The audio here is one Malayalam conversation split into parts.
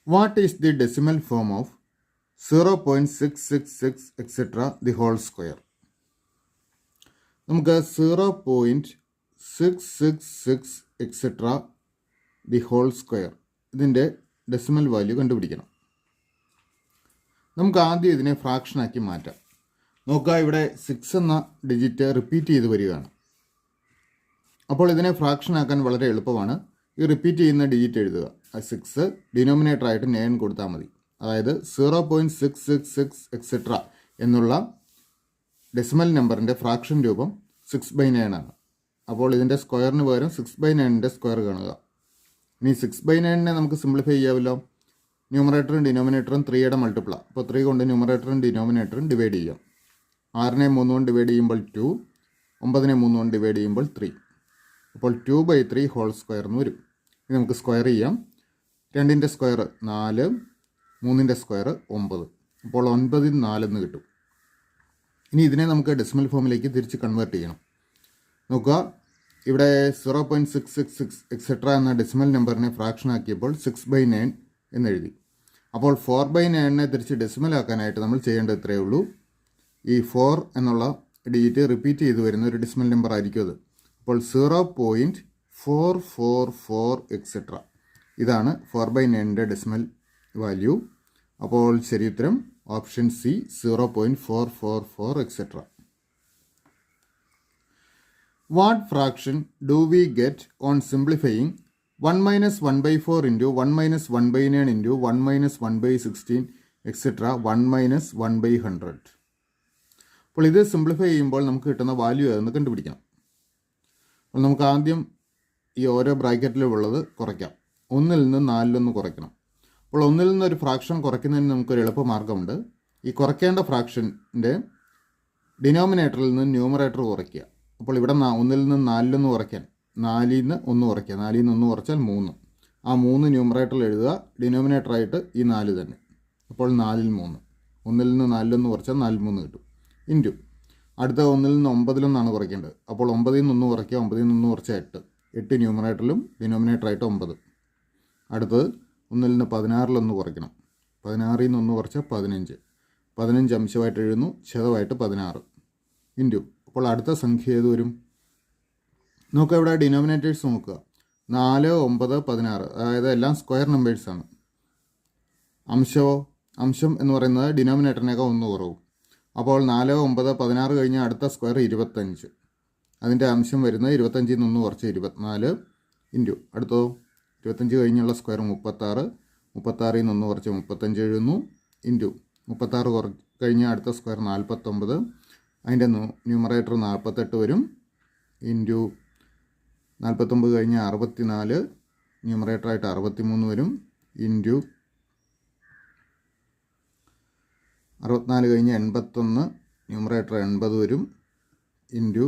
What is the decimal form of 0.666 etc. the whole square? നമുക്ക് 0.666 etc. the whole square ഇതിൻ്റെ ഡെസിമൽ വാല്യൂ കണ്ടുപിടിക്കണം. നമുക്ക് ആദ്യം ഇതിനെ ഫ്രാക്ഷനാക്കി മാറ്റാം. നോക്കുക, ഇവിടെ 6 എന്ന ഡിജിറ്റ് റിപ്പീറ്റ് ചെയ്ത് വരികയാണ്. അപ്പോൾ ഇതിനെ ഫ്രാക്ഷനാക്കാൻ വളരെ എളുപ്പമാണ്. ഈ റിപ്പീറ്റ് ചെയ്യുന്ന ഡിജിറ്റ് എഴുതുക. 6 ഡിനോമിനേറ്റർ ആയിട്ട് 9 കൊടുത്താൽ മതി. അതായത് 0.666 എക്സെട്ര എന്നുള്ള ഡെസിമൽ നമ്പറിൻ്റെ ഫ്രാക്ഷൻ രൂപം 6/9 ആണ്. അപ്പോൾ ഇതിൻ്റെ സ്ക്വയറിന് പകരം 6/9ൻ്റെ സ്ക്വയർ കാണുക. ഇനി 6/9നെ നമുക്ക് സിംപ്ലിഫൈ ചെയ്യാമല്ലോ. ന്യൂമറേറ്ററും ഡിനോമിനേറ്ററും 3യുടെ മൾട്ടിപ്പിളാണ്. അപ്പോൾ 3 കൊണ്ട് ന്യൂമറേറ്ററും ഡിനോമിനേറ്ററും ഡിവൈഡ് ചെയ്യാം. 6നെ 3 കൊണ്ട് ഡിവൈഡ് ചെയ്യുമ്പോൾ 2, 9നെ 3 കൊണ്ട് ഡിവൈഡ് ചെയ്യുമ്പോൾ 3. അപ്പോൾ 2/3 ഹോൾ സ്ക്വയർ എന്ന് വരും. ഇനി നമുക്ക് സ്ക്വയർ ചെയ്യാം. 2ൻ്റെ സ്ക്വയർ 4, 3ൻ്റെ സ്ക്വയർ 9. അപ്പോൾ 9 4 എന്ന് കിട്ടും. ഇനി ഇതിനെ നമുക്ക് ഡെസിമൽ ഫോമിലേക്ക് തിരിച്ച് കൺവേർട്ട് ചെയ്യണം. നോക്കുക, ഇവിടെ 0.666 എക്സെട്ര എന്ന ഡെസിമൽ നമ്പറിനെ ഫ്രാക്ഷൻ ആക്കിയപ്പോൾ 6/9 എന്നെഴുതി. അപ്പോൾ 4/9നെ തിരിച്ച് ഡെസിമൽ ആക്കാനായിട്ട് നമ്മൾ ചെയ്യേണ്ടത് ഇത്രയേ ഉള്ളൂ. ഈ 4 എന്നുള്ള ഡിജിറ്റ് റിപ്പീറ്റ് ചെയ്ത് വരുന്ന ഒരു ഡെസിമൽ നമ്പർ ആയിരിക്കും അത്. അപ്പോൾ 0.444 എക്സെട്ര ഇതാണ് 4/9ൻ്റെ ഡെസിമൽ വാല്യൂ. അപ്പോൾ ശരി ഉത്തരം option C 0.444 etcetera. What fraction do we get on simplifying 1 minus 1/4 into 1 minus 1/9 into 1 minus 1/16 etc. 1 minus 1/100? അപ്പോൾ ഇത് സിംപ്ലിഫൈ ചെയ്യുമ്പോൾ നമുക്ക് കിട്ടുന്ന വാല്യൂ ഏതെന്ന് കണ്ടുപിടിക്കണം. അപ്പോൾ നമുക്ക് ആദ്യം ഈ ഓരോ ബ്രാക്കറ്റിലുള്ളത് കുറയ്ക്കാം. 1ൽ നിന്ന് 4 കുറയ്ക്കണം. അപ്പോൾ 1ൽ നിന്ന് ഒരു ഫ്രാക്ഷൻ കുറയ്ക്കുന്നതിന് നമുക്കൊരു എളുപ്പമാർഗ്ഗമുണ്ട്. ഈ കുറയ്ക്കേണ്ട ഫ്രാക്ഷൻ്റെ ഡിനോമിനേറ്ററിൽ നിന്ന് ന്യൂമറേറ്റർ കുറയ്ക്കുക. അപ്പോൾ ഇവിടെ 1ൽ നിന്ന് 4 കുറയ്ക്കാൻ 4ൽ നിന്ന് 1 കുറയ്ക്കുക. 4ൽ നിന്ന് 1 കുറച്ചാൽ 3. ആ 3 ന്യൂമറേറ്ററിൽ എഴുതുക. ഡിനോമിനേറ്ററായിട്ട് ഈ 4 തന്നെ. അപ്പോൾ 4ൽ 3. 1ൽ നിന്ന് 4 കുറച്ചാൽ 4 3 കിട്ടും. ഇൻറ്റു അടുത്ത 1ൽ നിന്ന് 9 കുറയ്ക്കേണ്ടത്. അപ്പോൾ 9ൽ നിന്ന് 1 കുറയ്ക്കുക. 9ൽ നിന്ന് 1 കുറച്ചാൽ 8. 8 ന്യൂമറേറ്ററിലും ഡിനോമിനേറ്ററായിട്ട് 9. അടുത്തത് 1ൽ നിന്ന് 16 കുറയ്ക്കണം. 16ൽ നിന്ന് 1 കുറച്ചാൽ 15. 15 അംശമായിട്ട് എഴുതുന്നു, ശതമായിട്ട് 16 ഇൻറ്റു. അപ്പോൾ അടുത്ത സംഖ്യ ഏത് വരും? നോക്കുക, ഇവിടെ ഡിനോമിനേറ്റേഴ്സ് നോക്കുക. 4, 9, 16 അതായത് എല്ലാം സ്ക്വയർ നമ്പേഴ്സാണ്. അംശം എന്ന് പറയുന്നത് ഡിനോമിനേറ്ററിനേക്കാൾ 1 കുറവും. അപ്പോൾ 4, 9, 16 കഴിഞ്ഞ് അടുത്ത സ്ക്വയർ 25. അതിൻ്റെ അംശം വരുന്നത് 25ൽ നിന്ന് 1 കുറച്ച് 24 ഇൻറ്റു അടുത്തോ 25 കഴിഞ്ഞുള്ള സ്ക്വയർ 36. 36ൽ നിന്ന് 1 കുറച്ച് 35 എഴുതുന്നു ഇൻറ്റു 36 കഴിഞ്ഞ് അടുത്ത സ്ക്വയർ 49. അതിൻ്റെ ന്യൂമറേറ്റർ 48 വരും ഇൻറ്റു 49 കഴിഞ്ഞ് 64 ന്യൂമറേറ്ററായിട്ട് 63 വരും ഇൻറ്റു 64 കഴിഞ്ഞ് 81 ന്യൂമറേറ്റർ 80 വരും ഇൻറ്റു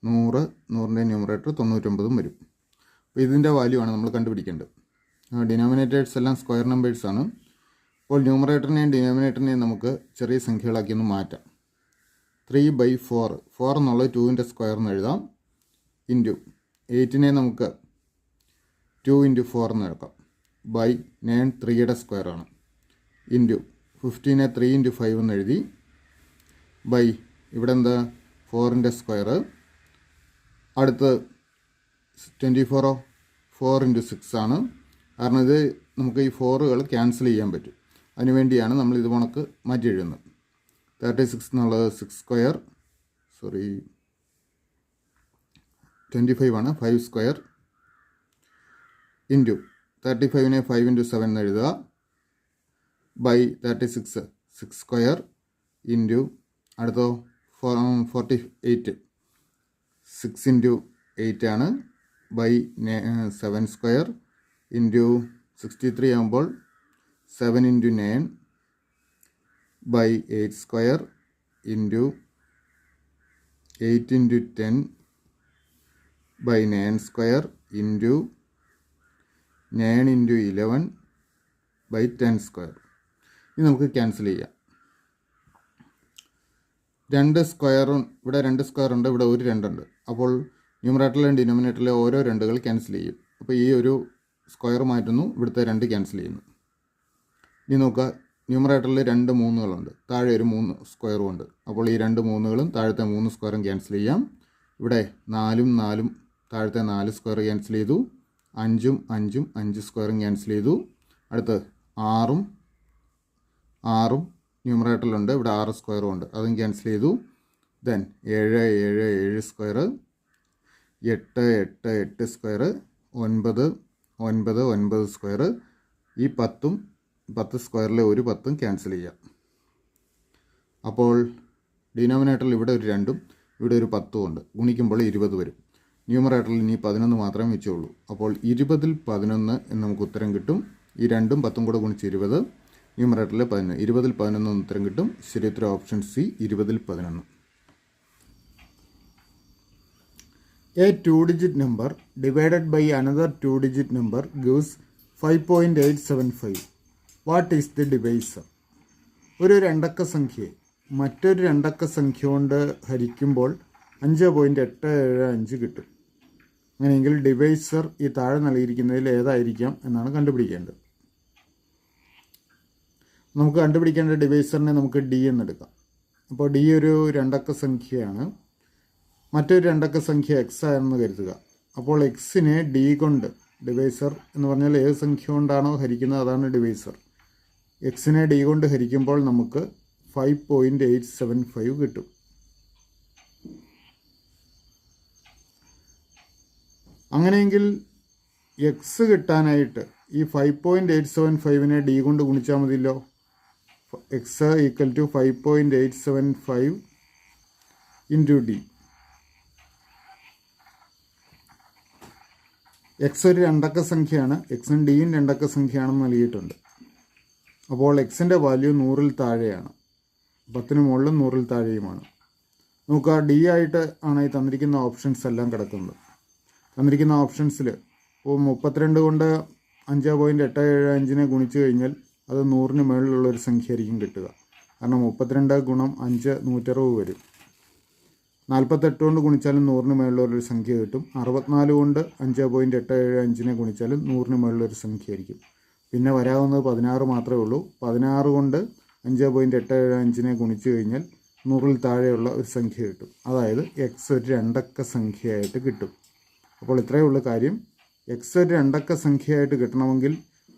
100. 100ൻ്റെ ന്യൂമറേറ്റർ 99 വരും. അപ്പോൾ ഇതിൻ്റെ വാല്യൂ ആണ് നമ്മൾ കണ്ടുപിടിക്കേണ്ടത്. ഡിനോമിനേറ്റേഴ്സ് എല്ലാം സ്ക്വയർ നമ്പേഴ്സാണ്. അപ്പോൾ ന്യൂമറേറ്ററിനെയും ഡിനോമിനേറ്ററിനെയും നമുക്ക് ചെറിയ സംഖ്യകളാക്കി ഒന്ന് മാറ്റാം. 3/4 4 എന്നുള്ളത് 2ൻ്റെ സ്ക്വയർ എന്ന് എഴുതാം ഇൻറ്റു 8നെ നമുക്ക് 2 × 4 എന്ന് എടുക്കാം. ബൈ 9 3യുടെ സ്ക്വയറാണ് ഇൻറ്റു 15നെ 3 × 5 എന്ന് എഴുതി ബൈ ഇവിടെ എന്താ 4ൻ്റെ സ്ക്വയർ. അടുത്ത് 24 4 × 6 ആണ്. കാരണം ഇത് നമുക്ക് ഈ 4കൾ ക്യാൻസൽ ചെയ്യാൻ പറ്റും. അതിനുവേണ്ടിയാണ് നമ്മൾ ഇത് കണക്ക് മാറ്റി എഴുതുന്നത്. 36 എന്നുള്ളത് 6 സ്ക്വയർ 25 ആണ് 5 സ്ക്വയർ ഇൻറ്റു 35നെ 5 × 7 എന്ന് എഴുതുക ബൈ 36 6 സ്ക്വയർ ഇൻറ്റു അടുത്തോ 48 6 × 8 ആണ് ബൈ 7 സ്ക്വയർ ഇൻറ്റു 63 ആകുമ്പോൾ 7 × 9 by 8 square into 8 × 10 by 9 square into 9 × 11 by 10 square. ഇത് നമുക്ക് ക്യാൻസൽ ചെയ്യാം. 2 സ്ക്വയറും ഇവിടെ 2 സ്ക്വയർ ഉണ്ട്, ഇവിടെ ഒരു 2 ഉണ്ട്. അപ്പോൾ ന്യൂമറേറ്ററിലെയും ഡിനോമിനേറ്ററിലെ ഓരോ 2കൾ ക്യാൻസൽ ചെയ്യും. അപ്പോൾ ഈ ഒരു സ്ക്വയർ മാറ്റുന്നു, ഇവിടുത്തെ 2 ക്യാൻസൽ ചെയ്യുന്നു. ഇനി നോക്കുക, ന്യൂമറേറ്ററിൽ 2 3കളുണ്ട്, താഴെ ഒരു 3 സ്ക്വയറും ഉണ്ട്. അപ്പോൾ ഈ 2 3കളും താഴത്തെ 3 സ്ക്വയറും ക്യാൻസൽ ചെയ്യാം. ഇവിടെ 4ഉം 4ഉം താഴത്തെ 4 സ്ക്വയർ ക്യാൻസൽ ചെയ്തു. 5ഉം 5ഉം 5 സ്ക്വയറും ക്യാൻസൽ ചെയ്തു. അടുത്ത് 6ഉം ന്യൂമറേറ്ററിലുണ്ട്, ഇവിടെ 6 സ്ക്വയറും ഉണ്ട്, അതും ക്യാൻസൽ ചെയ്തു. Then 7 7 7 square, 8 8 8 square, 9 9 9 square. ഈ 10ഉം 10 സ്ക്വയറിലെ ഒരു 10ഉം ക്യാൻസൽ ചെയ്യാം. അപ്പോൾ ഡിനോമിനേറ്ററിൽ ഇവിടെ ഒരു 2ഉം ഇവിടെ ഒരു 10ഉം ഉണ്ട്, ഗുണിക്കുമ്പോൾ 20 വരും. ന്യൂമറേറ്ററിൽ ഇനി 11 മാത്രമേ വെച്ചുള്ളൂ. അപ്പോൾ 20ൽ 11 എന്ന് നമുക്ക് ഉത്തരം കിട്ടും. ഈ 2ഉം 10ഉം കൂടെ ഗുണിച്ച് 20, ന്യൂമറേറ്ററിൽ 11, 20ൽ 11 എന്ന് ഉത്തരം കിട്ടും. ശരി ഉത്തരം option C, 20ൽ 11. A 2-digit number divided by another 2-digit number gives 5.875. What is the divisor? ഒരു രണ്ടക്ക സംഖ്യയെ മറ്റൊരു രണ്ടക്ക സംഖ്യ കൊണ്ട് ഹരിക്കുമ്പോൾ 5.875 കിട്ടും. അങ്ങനെയെങ്കിൽ ഡിവൈസർ ഈ താഴെ നൽകിയിരിക്കുന്നതിൽ ഏതായിരിക്കാം എന്നാണ് കണ്ടുപിടിക്കേണ്ടത്. നമുക്ക് കണ്ടുപിടിക്കേണ്ട ഡിവൈസറിനെ നമുക്ക് ഡി എന്നെടുക്കാം. അപ്പോൾ ഡി ഒരു രണ്ടക്ക സംഖ്യയാണ്. മറ്റൊരു രണ്ടക്ക സംഖ്യ എക്സ് ആണെന്ന് കരുതുക. അപ്പോൾ എക്സിനെ ഡി കൊണ്ട്, ഡിവൈസർ എന്ന് പറഞ്ഞാൽ ഏത് സംഖ്യ കൊണ്ടാണോ ഹരിക്കുന്നത് അതാണ് ഡിവൈസർ. എക്സിനെ ഡി കൊണ്ട് ഹരിക്കുമ്പോൾ നമുക്ക് 5.875 കിട്ടും. അങ്ങനെയെങ്കിൽ എക്സ് കിട്ടാനായിട്ട് ഈ 5.875നെ ഡി കൊണ്ട് ഗുണിച്ചാൽ മതിയല്ലോ. X equal to 5.875 into D. X ഒരു രണ്ടക്ക സംഖ്യയാണ്, എക്സും ഡിയും രണ്ടക്ക സംഖ്യയാണെന്ന് നൽകിയിട്ടുണ്ട്. അപ്പോൾ എക്സിൻ്റെ വാല്യൂ 100ൽ താഴെയാണ്, 10ന് മുകളിലും 100ൽ താഴെയുമാണ്. നമുക്ക് ഡി ആയിട്ട് ആണ് ഈ തന്നിരിക്കുന്ന ഓപ്ഷൻസ് എല്ലാം കിടക്കുന്നത്. തന്നിരിക്കുന്ന ഓപ്ഷൻസിൽ ഇപ്പോൾ 32 കൊണ്ട് 5.875നെ ഗുണിച്ച് കഴിഞ്ഞാൽ അത് 100ന് മുകളിലുള്ളൊരു സംഖ്യ ആയിരിക്കും കിട്ടുക. കാരണം 32 ഗുണം 5 160 വരും. 48 കൊണ്ട് ഗുണിച്ചാലും 100ന് മുകളിലുള്ളൊരു സംഖ്യ കിട്ടും. 64 കൊണ്ട് 5.875നെ ഗുണിച്ചാലും 100ന് മുകളിലൊരു സംഖ്യ ആയിരിക്കും. പിന്നെ വരാവുന്നത് 16 മാത്രമേ ഉള്ളൂ. 16 കൊണ്ട് 5.875നെ ഗുണിച്ച് കഴിഞ്ഞാൽ 100ൽ താഴെയുള്ള ഒരു സംഖ്യ കിട്ടും. അതായത് എക്സ് ഒരു രണ്ടക്ക സംഖ്യയായിട്ട് കിട്ടും. അപ്പോൾ ഇത്രയേ ഉള്ളൂ കാര്യം. എക്സ് ഒരു രണ്ടക്ക സംഖ്യയായിട്ട് കിട്ടണമെങ്കിൽ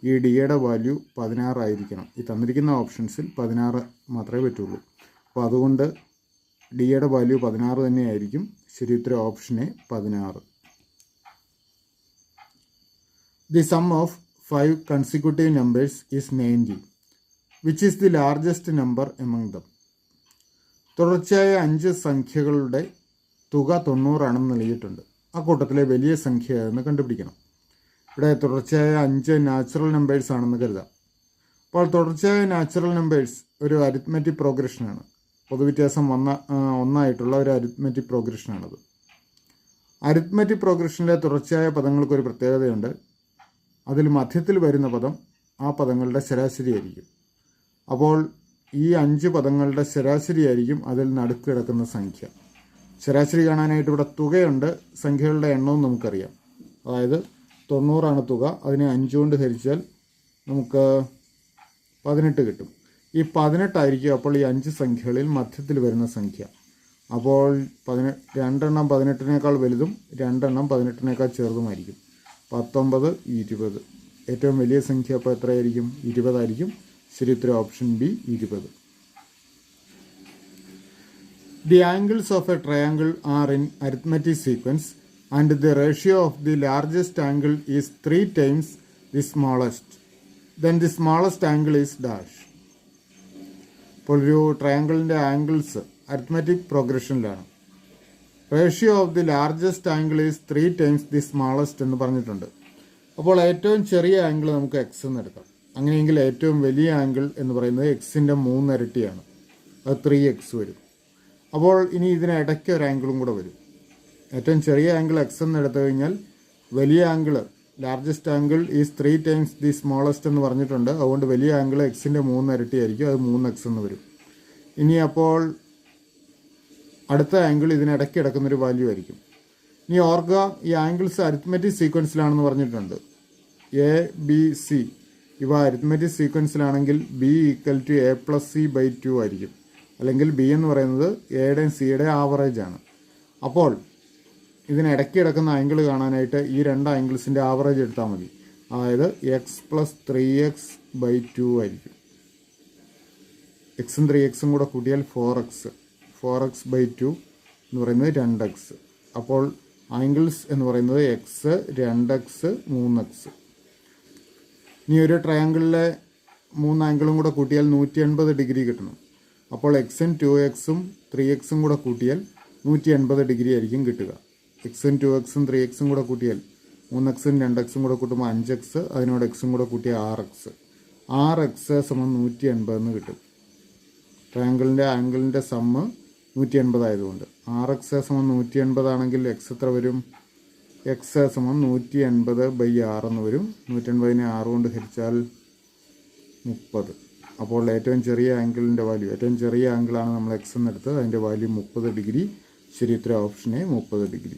ഈ ഡിയുടെ വാല്യൂ 16 ആയിരിക്കണം. ഈ തന്നിരിക്കുന്ന ഓപ്ഷൻസിൽ 16 മാത്രമേ പറ്റുള്ളൂ. അപ്പോൾ അതുകൊണ്ട് ഡിയുടെ വാല്യൂ 16 തന്നെയായിരിക്കും. ശരി ഉത്തരം option A 16. The sum of 5 consecutive numbers is 90. Which is the largest number among them? തുടർച്ചയായ 5 സംഖ്യകളുടെ തുക 90 ആണെന്ന് നൽകിയിട്ടുണ്ട്. ആ കൂട്ടത്തിലെ വലിയ സംഖ്യ എന്ന് കണ്ടുപിടിക്കണം. ഇവിടെ തുടർച്ചയായ 5 നാച്ചുറൽ നമ്പേഴ്സ് ആണെന്ന് കരുതാം. അപ്പോൾ തുടർച്ചയായ നാച്ചുറൽ നമ്പേഴ്സ് ഒരു അരിത്മെറ്റിക് പ്രോഗ്രഷനാണ്. പൊതുവ്യത്യാസം 1 ഒരു അരിത്മെറ്റിക് പ്രോഗ്രഷനാണത്. അരിത്മെറ്റിക് പ്രോഗ്രഷനിലെ തുടർച്ചയായ പദങ്ങൾക്കൊരു പ്രത്യേകതയുണ്ട്. അതിൽ മധ്യത്തിൽ വരുന്ന പദം ആ പദങ്ങളുടെ ശരാശരി ആയിരിക്കും. അപ്പോൾ ഈ 5 പദങ്ങളുടെ ശരാശരി ആയിരിക്കും അതിൽ നടുക്ക് കിടക്കുന്ന സംഖ്യ. ശരാശരി കാണാനായിട്ട് ഇവിടെ തുകയുണ്ട്, സംഖ്യകളുടെ എണ്ണവും നമുക്കറിയാം. അതായത് 90 തുക, അതിനെ 5 കൊണ്ട് ഹരിച്ചാൽ നമുക്ക് 18 കിട്ടും. ഈ 18 ആയിരിക്കും അപ്പോൾ ഈ 5 സംഖ്യകളിൽ മധ്യത്തിൽ വരുന്ന സംഖ്യ. അപ്പോൾ 2 എണ്ണം 18നേക്കാൾ വലുതും 2 എണ്ണം 18നേക്കാൾ ചെറുതുമായിരിക്കും. 19 20. ഏറ്റവും വലിയ സംഖ്യ അപ്പോൾ എത്രയായിരിക്കും? 20 ആയിരിക്കും. ശരി ഉത്തരം option B 20. The angles of a triangle are in arithmetic sequence and the ratio of the largest angle is 3 times the smallest. Then the smallest angle is dash. ഇപ്പോൾ ഒരു ട്രയാങ്കിളിൻ്റെ ആംഗിൾസ് അരിത്മെറ്റിക് പ്രോഗ്രഷനിലാണ്. Ratio of the largest angle is 3 times the smallest എന്ന് പറഞ്ഞിട്ടുണ്ട്. അപ്പോൾ ഏറ്റവും ചെറിയ ആംഗിൾ നമുക്ക് എക്സ് എന്ന് എടുക്കാം. അങ്ങനെയെങ്കിൽ ഏറ്റവും വലിയ ആംഗിൾ എന്ന് പറയുന്നത് എക്സിൻ്റെ 3 ഇരട്ടിയാണ്. അത് 3x വരും. അപ്പോൾ ഇനി ഇതിനിടയ്ക്ക് ഒരു ആംഗിളും കൂടെ വരും. ഏറ്റവും ചെറിയ ആംഗിൾ എക്സ് എന്ന് എടുത്തു കഴിഞ്ഞാൽ വലിയ angle largest angle is 3 times the smallest എന്ന് പറഞ്ഞിട്ടുണ്ട്. അതുകൊണ്ട് വലിയ ആംഗിൾ എക്സിൻ്റെ 3 ഇരട്ടിയായിരിക്കും. അത് 3x എന്ന് വരും. ഇനി അപ്പോൾ അടുത്ത ആംഗിൾ ഇതിനിടയ്ക്ക് കിടക്കുന്നൊരു വാല്യൂ ആയിരിക്കും. ഇനി ഓർക്കുക, ഈ ആംഗിൾസ് അരിത്മെറ്റിക് സീക്വൻസിലാണെന്ന് പറഞ്ഞിട്ടുണ്ട്. എ ബി സി ഇവ അരിത്മെറ്റിക് സീക്വൻസിലാണെങ്കിൽ b equal to a plus c by 2 ആയിരിക്കും. അല്ലെങ്കിൽ ബി എന്ന് പറയുന്നത് എയുടെയും സിയുടെയും ആവറേജ് ആണ്. അപ്പോൾ ഇതിനിടയ്ക്ക് കിടക്കുന്ന ആംഗിൾ കാണാനായിട്ട് ഈ രണ്ട് ആംഗിൾസിൻ്റെ ആവറേജ് എടുത്താൽ മതി. അതായത് എക്സ് പ്ലസ് 3x ബൈ 2 ആയിരിക്കും. എക്സും 3xും കൂടെ കൂട്ടിയാൽ 4x ബൈ 2 എന്ന് പറയുന്നത് 2x. അപ്പോൾ ആംഗിൾസ് എന്ന് പറയുന്നത് എക്സ്, 2x, 3x. ഇനി ഒരു ട്രയാങ്കിളിലെ 3 ആംഗിളും കൂടെ കൂട്ടിയാൽ 180 ഡിഗ്രി കിട്ടണം. അപ്പോൾ എക്സും 2xും 3xും കൂടെ കൂട്ടിയാൽ 180 ഡിഗ്രി ആയിരിക്കും കിട്ടുക. എക്സും 2xും 3xും കൂടെ കൂട്ടിയാൽ 3xും 2xും കൂടെ കൂട്ടുമ്പോൾ 5x, അതിനോട് എക്സും കൂടെ കൂട്ടിയാൽ 6x സമം 180 എന്ന് കിട്ടും. ട്രയാങ്കിളിൻ്റെ ആംഗിളിൻ്റെ സമ്മ് 180 ആയതുകൊണ്ട് 6x സമം 180 ആണെങ്കിൽ എക്സ് എത്ര വരും? എക്സ് സമം 180 ബൈ 6 എന്ന് വരും. 180നെ 6 കൊണ്ട് ഹരിച്ചാൽ 30. അപ്പോൾ ഏറ്റവും ചെറിയ ആംഗിളിൻ്റെ വാല്യൂ, ഏറ്റവും ചെറിയ ആംഗിളാണ് നമ്മൾ എക്സ് എന്നെടുത്ത്, അതിൻ്റെ വാല്യൂ 30 ഡിഗ്രി. ശരി ഉത്തരം ഓപ്ഷൻ എ 30 ഡിഗ്രി.